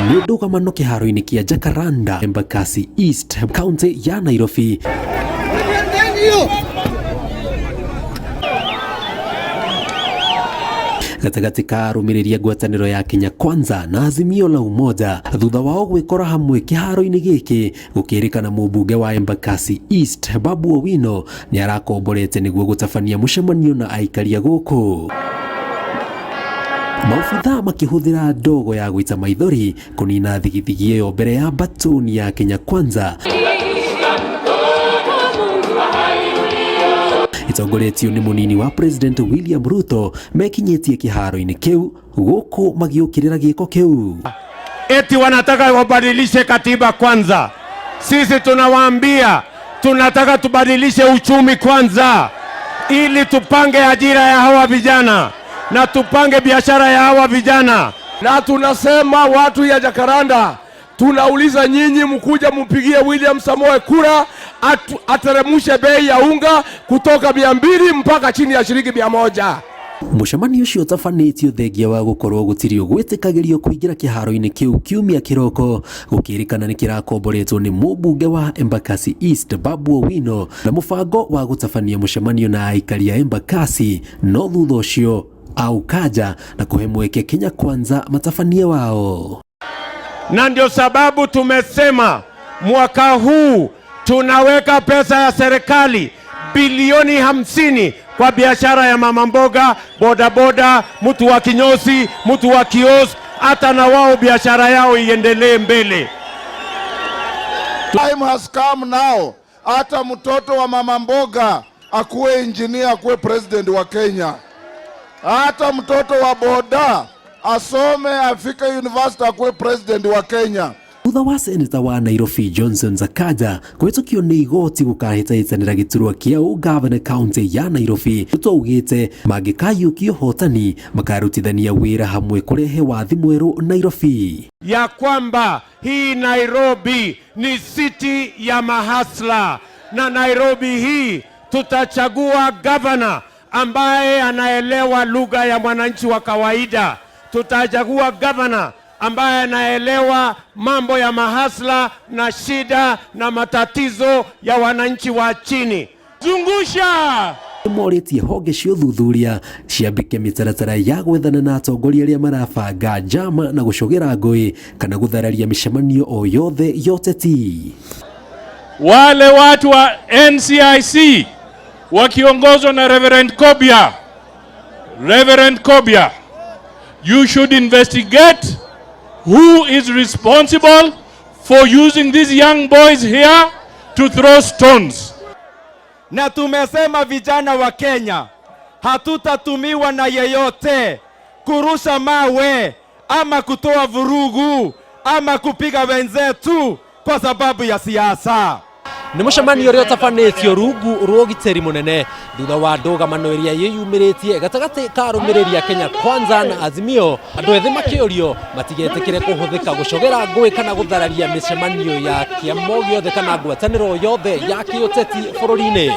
Nĩ ndũgamano kĩharo-inĩ kĩa Jacaranda, Embakasi East, County ya Nairobi. Gatagati ka arũmĩrĩria ngwatanĩro ya Kenya Kwanza na Azimio la Umoja thutha wao gwĩkora hamwe kĩharo-inĩ gĩkĩ gũkĩrĩkana mũmbunge wa Embakasi East Babu Owino nĩ arakomborete nĩguo gũtabania mũcemanio na aikaria gũkũ. Maobitha makĩhũthĩra ndogo ya gũita maithori kũnina thigithigi ĩyo mbere ya batoni ya Kenya Kwanza itongoretio nĩ mũnini wa President William Ruto mekinyĩtie kĩharo-inĩ kĩu gũkũ magĩũkĩrĩra gĩko kĩu. Eti wanataka wabadilishe katiba kwanza. Sisi tunawaambia tunataka tubadilishe uchumi kwanza ili tupange ajira ya hawa vijana na tupange biashara ya hawa vijana. Na tunasema watu ya Jacaranda, tunauliza nyinyi mkuja mpigie William Samoe kura ateremushe bei ya unga kutoka 200 mpaka chini ya shilingi 100. Mũcemanio ũcio ũtabanĩtio thengia wa gũkorwo gũtirĩ gwĩtĩkagĩrio kũingĩra kĩharo-inĩ kĩu kiumia kĩroko gũkĩrĩkana nĩ kĩrakomboretwo nĩ mũmbunge wa Embakasi East Babu Owino na mũbango wa gũtabania mũcemanio na aikari a Embakasi, no thutha ũcio aukaja na kuhe mweke Kenya Kwanza matabania wao. Na ndio sababu tumesema mwaka huu tunaweka pesa ya serikali bilioni 50 kwa biashara ya mama mboga, boda boda, mtu wa kinyozi, mtu wa kiosk, hata na wao biashara yao iendelee mbele. Time has come now. Hata mtoto wa mama mboga akuwe engineer, akuwe president wa Kenya. Hata mtoto wa boda asome afike university akuwe president wa Kenya. Thutha wa seneta wa Nairobi Johnson Sakaja kwĩtũkio nĩ igoti gũkahĩtahĩtanĩra gĩturwa kĩa ũgavana kaunti ya Nairobi, Ruto augĩte mangĩkayũkio hotani makarutithania wĩra hamwe kũrehe wathi mwerũ Nairobi. Ya kwamba hii Nairobi ni city ya mahasla, na Nairobi hii tutachagua governor ambaye anaelewa lugha ya mwananchi wa kawaida. Tutachagua governor ambaye anaelewa mambo ya mahasla na shida na matatizo ya wananchi wa chini. Zungusha! Moretie honge cia ũthuthuria ciambike mĩtaratara ya gwethana na atongoria arĩa marabanga njama na gũcogera ngũĩ kana gũthararia mĩcemanio o yothe ya ũteti. Wale watu wa NCIC wakiongozwa na Reverend Kobia, you should investigate who is responsible for using these young boys here to throw stones. Na tumesema vijana wa Kenya hatutatumiwa na yeyote kurusha mawe ama kutoa vurugu ama kupiga wenzetu kwa sababu ya siasa. Nĩ mũcemanio ũrĩa ũtabanĩtio rungu rwa ũgitĩri mũnene thutha wa ndũgamano ĩrĩa yĩyumĩrĩtie gatagatĩ ka arũmĩrĩri a Kenya Kwanza na Azimio, andũ ethĩ makĩũrio matigetĩkĩre kũhũthĩka gũcogera ngũĩ kana gũthararia mĩcemanio ya kĩamo gĩothe kana ngwatanĩro yothe ya kĩũteti bũrũri-inĩ.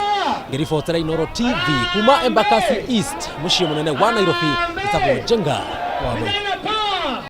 Ngĩribotera Inooro TV kuma Embakasi East, mũciĩ mũnene wa Nairobi, gĩtagwo Jenga wa Moi.